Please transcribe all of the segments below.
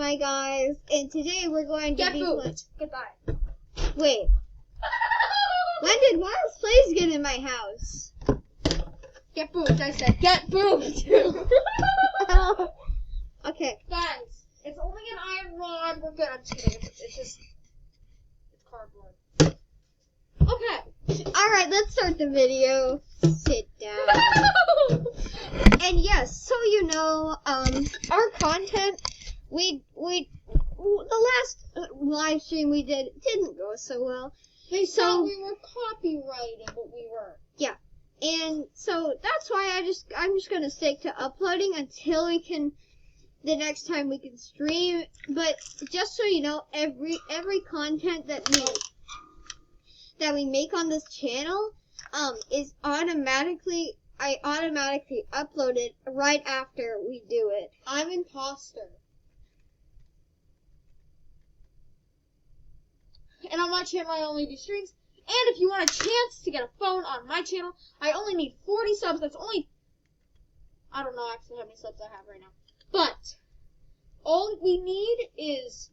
Hi guys, and today we're going to Get be booped. Goodbye. Wait. When did Miles Plays get in my house? Get booped. I said get booped. Okay. Guys, it's only an iron rod. We're good. I'm just kidding. It's cardboard. Okay. Alright, let's start the video. Sit down. And yes, so you know, our content, the last live stream we did didn't go so well. They thought we were copyrighted, but we weren't. Yeah. And so that's why I'm just gonna stick to uploading until we can, the next time we can stream. But just so you know, every content that we make on this channel, is I automatically upload it right after we do it. I'm imposter. And on my channel, I only do streams. And if you want a chance to get a phone on my channel, I only need 40 subs. That's only, I don't know actually how many subs I have right now. But all we need is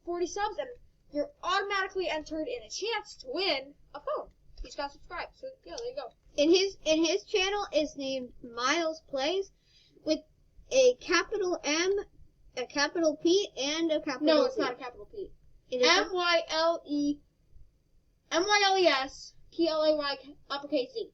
40 subs, and you're automatically entered in a chance to win a phone. You just gotta subscribe. So yeah, there you go. And his channel is named Miles Plays with a capital M, a capital P, and a capital No, it's P. not a capital P. It is MYLESPLAY uppercase Z.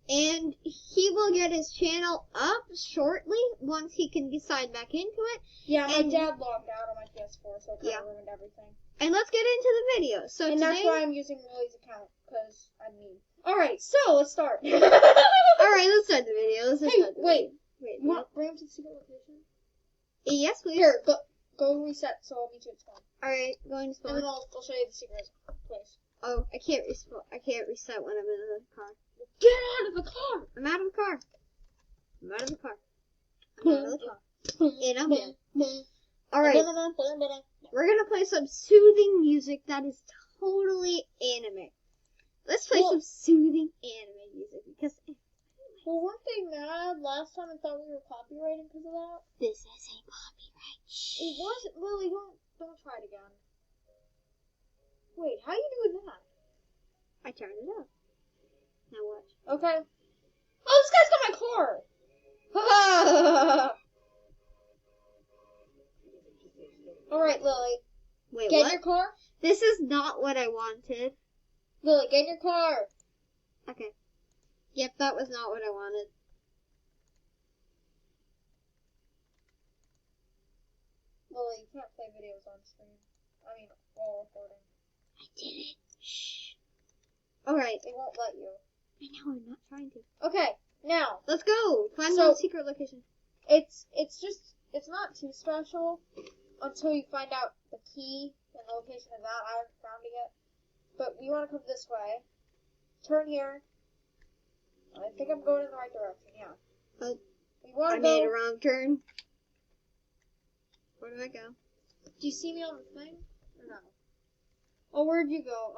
And he will get his channel up shortly once he can decide back into it. Yeah, my And- dad logged out on my PS4, so it kind Yeah. of ruined everything. And let's get into the video. So And today, that's why I'm using Lily's account, because I'm mean. Alright, so let's start. all right, let's start the video. Let's just Hey, start the wait. video. You want to bring him to the secret location? Yes, please. Here, go reset, so I'll meet you at spawn. All right, going to And spawn. then I'll show you the secret place. Oh, I can't reset when I'm in the car. Get out of the car! I'm out of the car. I'm out of the car. I'm out of the car. And I'm in. All right, we're gonna play some soothing music that is totally anime. Let's play some soothing anime music because Well, weren't they mad last time and thought we were copyrighted because of that? this is a copyright. Shh. It wasn't. Lily, don't try it again. Wait, how you doing that? I turned it up. Now watch. Okay. Oh, this guy's got my car! Alright, Lily. Wait, Get in what? your car. This is not what I wanted. Lily, get in your car. Okay. Yep, that was not what I wanted. Lily, you can't play videos on stream. I mean, while recording. I did it. Shh. Alright. They won't let you. I know, I'm not trying to. Okay, now, Let's go! Find So- the secret location. it's not too special until you find out the key and the location of that. I haven't found it yet. But we want to come this way. Turn here. I think I'm going in the right direction, yeah. Oh, We want I to made a go. wrong turn. Where do I go? Do you see me on the thing? Or no? Oh, where'd you go?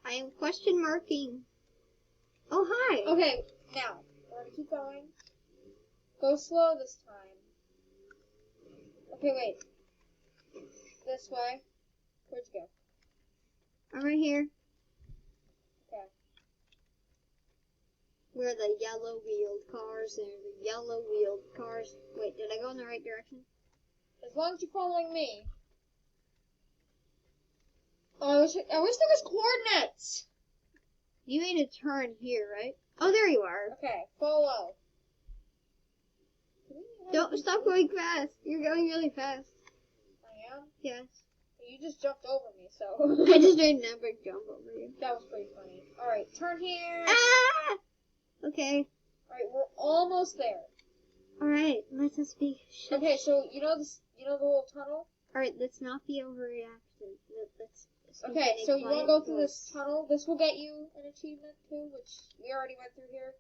I am question marking. Oh, hi. Okay, now, we're gonna keep going. Go slow this time. Okay, wait. This way. Where'd you go? I'm right here. Okay. Where the yellow wheeled cars and the yellow wheeled cars. Wait, did I go in the right direction? As long as you're following me. Oh, I wish there was coordinates! You made a turn here, right? Oh, there you are. Okay, follow. Don't stop going fast. You're going really fast. I am? Yes. You just jumped over me, so. I just made an epic jump over you. That was pretty funny. Alright, turn here. Ah! Okay. Alright, we're almost there. Alright, let's just be. Okay, so you know the little tunnel? Alright, let's not be overreacting. Let's speak Okay, in a so you want to quiet go through voice. this tunnel. This will get you an achievement too, which we already went through here.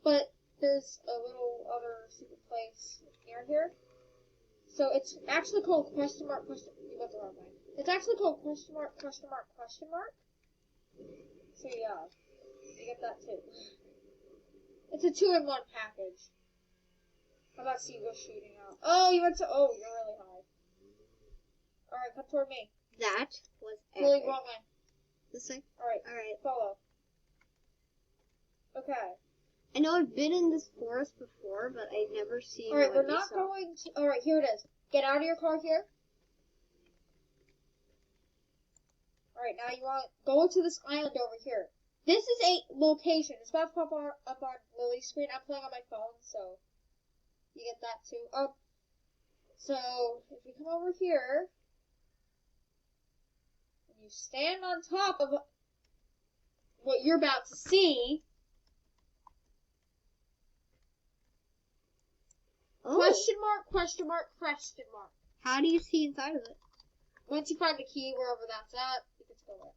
But there's a little other secret place near here. So it's actually called question mark question. You went the wrong way. It's actually called question mark question mark question mark. So yeah, you get that too. It's a 2-in-1 package. not see you go shooting out. Oh, you went to. Oh, you're really high. Alright, come toward me. That was Really epic. wrong way. This way? Alright, Alright. follow. Okay. I know I've been in this forest before, but I've never seen Alright, what we're you not saw. going to. Alright, here it is. Get out of your car here. Alright, now you want to go to this island over here. This is a location. It's about to pop up on Lily's screen. I'm playing on my phone, so you get that too. So if you come over here and you stand on top of what you're about to see, Oh. question mark, question mark, question mark. How do you see inside of it? Once you find the key, wherever that's at, you can go there.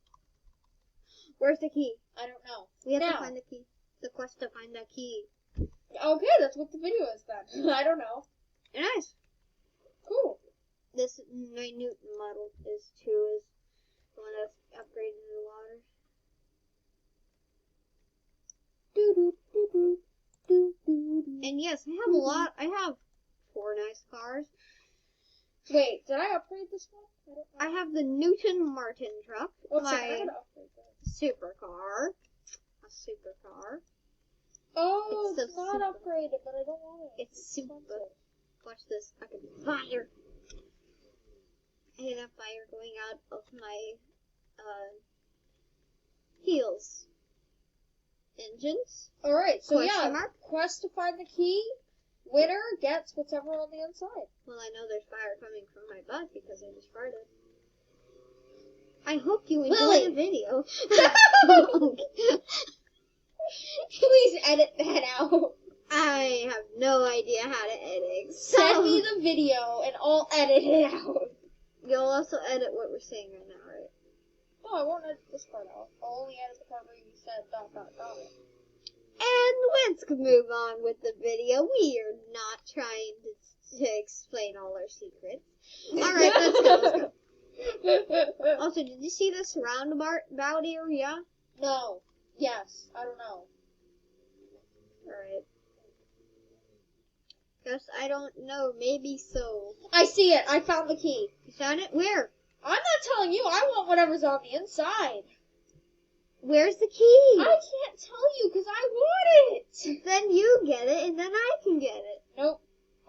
Where's the key? I don't know. We have to Now. find the key. The quest to find that key. Okay, that's what the video is then. I don't know. Nice. Cool. This minute model is the one that's upgraded in the water. And yes, I have a lot. I have 4 nice cars. Wait, did I upgrade this one? I don't I know. have the Newton Martin truck, What's that? I my gotta upgrade that. supercar, a supercar. Oh, It's it's, so not super. upgraded, but I don't want it. It's super. expensive. Watch this. I can fire. I had a fire going out of my heels. Engines. Alright, so Question yeah, mark? quest to find the key. Winner gets whatever on the inside. Well, I know there's fire coming from my butt because I just farted. I hope you enjoyed Lily! the video. Please edit that out. I have no idea how to edit. So Send me the video and I'll edit it out. you'll also edit what we're saying right now, right? No, I won't edit this part out. I'll only edit the part where you said ... And let's move on with the video. We are not trying to explain all our secrets. Alright, let's go, let's go. Also, did you see this roundabout area? No. Yes. I don't know. Alright. Guess I don't know. Maybe so. I see it. I found the key. You found it? Where? I'm not telling you. I want whatever's on the inside. Where's the key? I can't tell you because I want it. Then you get it, and then I can get it. Nope.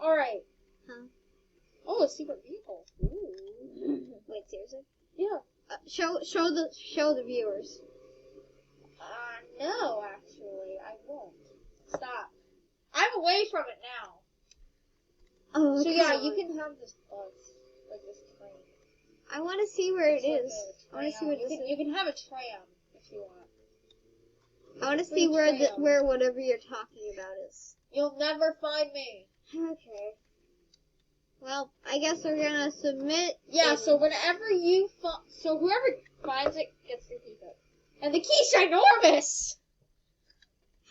Alright. Huh? Oh, a secret vehicle. Ooh. Wait, seriously? Yeah. Show the viewers. No, actually. I won't. Stop. I'm away from it now. Oh, So yeah, come you on. can have this bus. Like this train. I want to see where it It's is. like I want a to see what tram. this is. You can have a tram if you want. I want to Free see where tram. where whatever you're talking about is. You'll never find me. Okay. Well, I guess we're gonna submit. Yeah, and- so whenever you so whoever finds it gets the key code. And the key's ginormous!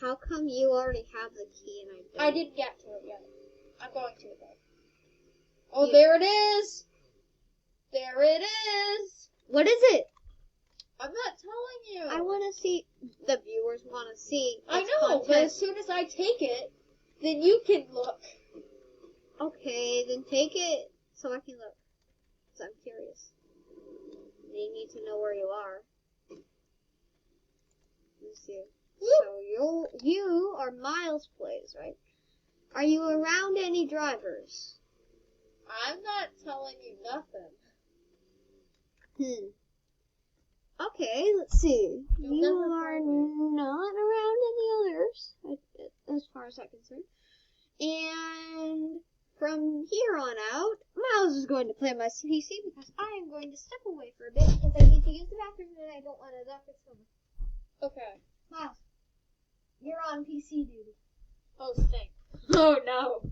How come you already have the key and I don't? I didn't get to it yet. I'm going to it though. Oh, You- there it is! There it is! What is it? I'm not telling you. I want to see. The viewers want to see. I its know, but content. as soon as I take it, then you can look. Okay, then take it so I can look. Cause I'm curious. They need to know where you are. Let's see. So you are Miles Plays, right? Are you around any drivers? I'm not telling you nothing. Okay, let's see. You'll You never are find not around any others, as far as I'm concerned. And from here on out, Miles is going to play my PC because I am going to step away for a bit because I need to use the bathroom and I don't want to knock it from Okay. Miles, you're on PC duty. Oh, stink. Oh, no.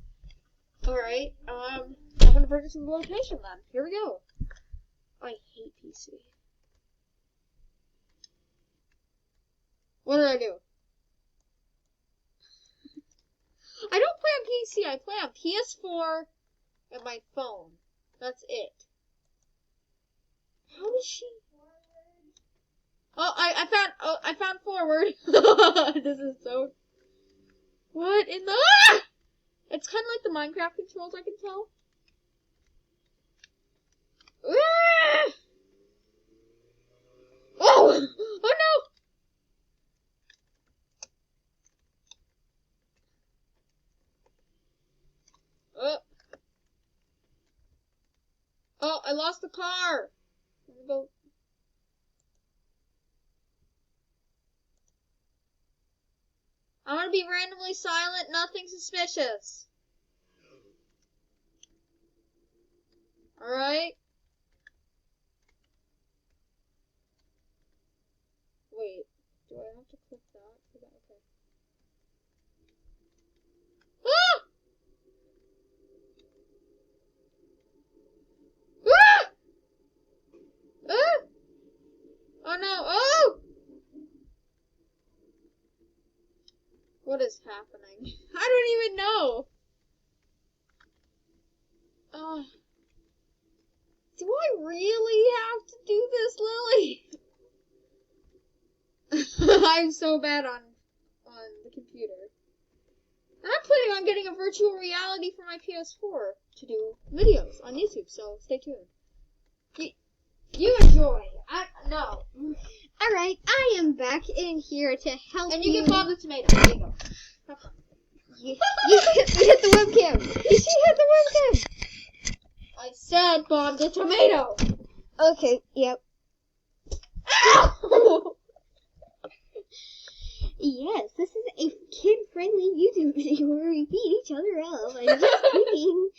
Alright, I'm gonna bring us to the location then. Here we go. I hate PC. What did I do? I don't play on PC, I play on PS4 and my phone. That's it. How does she... Oh, I found forward. This is so... What in the... Ah! It's kind of like the Minecraft controls, I can tell. Ah! Oh! Oh no! Oh, I lost the car! Let me go. I'm gonna be randomly silent, nothing suspicious. Alright? Wait, do I have to click that? Okay. Ah! Ah! Ah! Oh no! Oh! What is happening? I don't even know! Do I really have to do this, Lily? I'm so bad on the computer. And I'm planning on getting a virtual reality for my PS4 to do videos on YouTube, so stay tuned. You enjoy. No. Alright, I am back in here to help you. And you get Bob the Tomato. There you go. Have fun. You hit the webcam. You see, hit the webcam. I said Bob the Tomato. Okay, yep. Ow! Yes, this is a kid-friendly YouTube video where we beat each other up. I'm just kidding.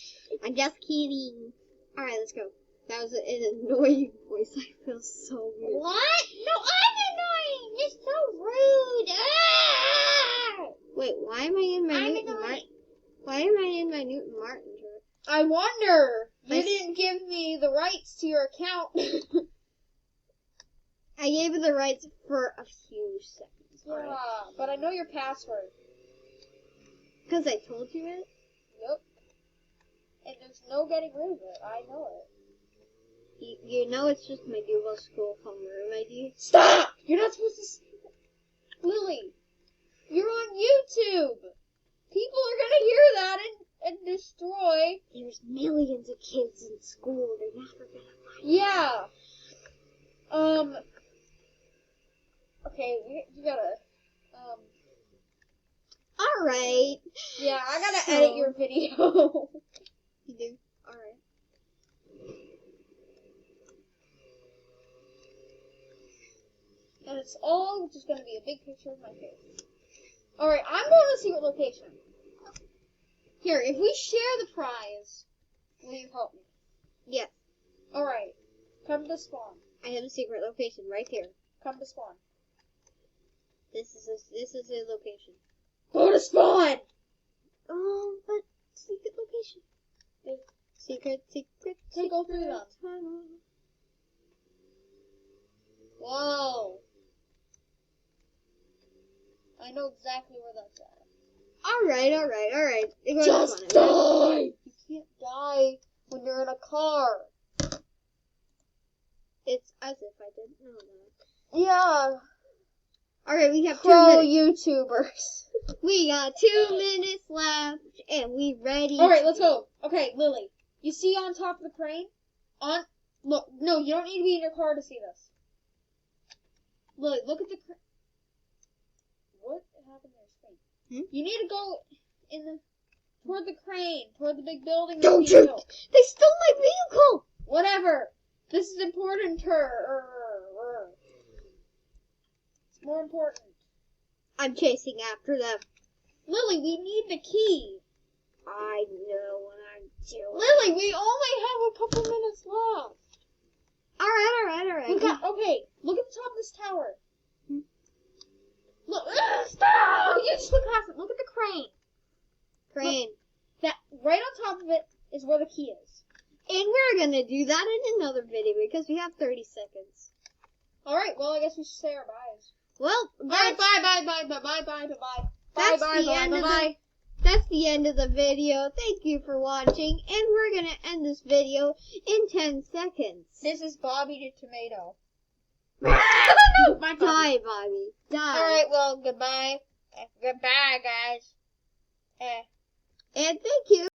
I'm just kidding. Alright, let's go. That was an annoying voice. I feel so weird. What? No, I'm annoying. You're so rude. Ah! Wait, why am I in my I'm Newton annoying. Martin? Why am I in my Newton Martin shirt? I wonder. You I didn't give me the rights to your account. I gave you the rights for a few seconds. Yeah, but I know your password. Because I told you it? Yep. And there's no getting rid of it. I know it. You know it's just my Google School homeroom ID? Stop! You're not supposed to say that. Lily, you're on YouTube. People are gonna hear that and destroy. There's millions of kids in school. They're never gonna find Yeah. Okay, you gotta, Alright. yeah, I gotta So- edit your video. You do? Alright. And it's all just gonna be a big picture of my face. Alright, I'm going to secret location. Here, if we share the prize, will you help me? Yes. Alright, come to spawn. I have a secret location right here. Come to spawn. This is a location. Go to spawn! But secret location. Secret. Can't go through them. tunnel. Whoa. I know exactly where that's at. Alright. It goes Just to spawn. die! You can't die when you're in a car. It's as if I didn't know that. Yeah. Alright, we have 2 Pro minutes. YouTubers. We got 2 minutes left, and we ready. Alright, let's go. Okay, Lily. You see on top of the crane? Look, no, you don't need to be in your car to see this. Lily, look at the crane. What happened to your screen? You need to go toward the crane, toward the big building. Don't you? They stole my vehicle! Whatever. This is important. It's more important. I'm chasing after them. Lily, we need the key. I know what I'm doing. Lily, we only have a couple minutes left. Alright. Okay, look at the top of this tower. Look, stop! You just went past it. Look at the crane. Crane. That right on top of it is where the key is. And we're gonna do that in another video because we have 30 seconds. Alright, well, I guess we should say our byes. Well, Alright, that's, bye. that's the end of the video. Thank you for watching, and we're gonna end this video in 10 seconds. This is Bobby the Tomato. No! My Die, Bobby. Die. Alright, well, goodbye. Goodbye, guys. And thank you.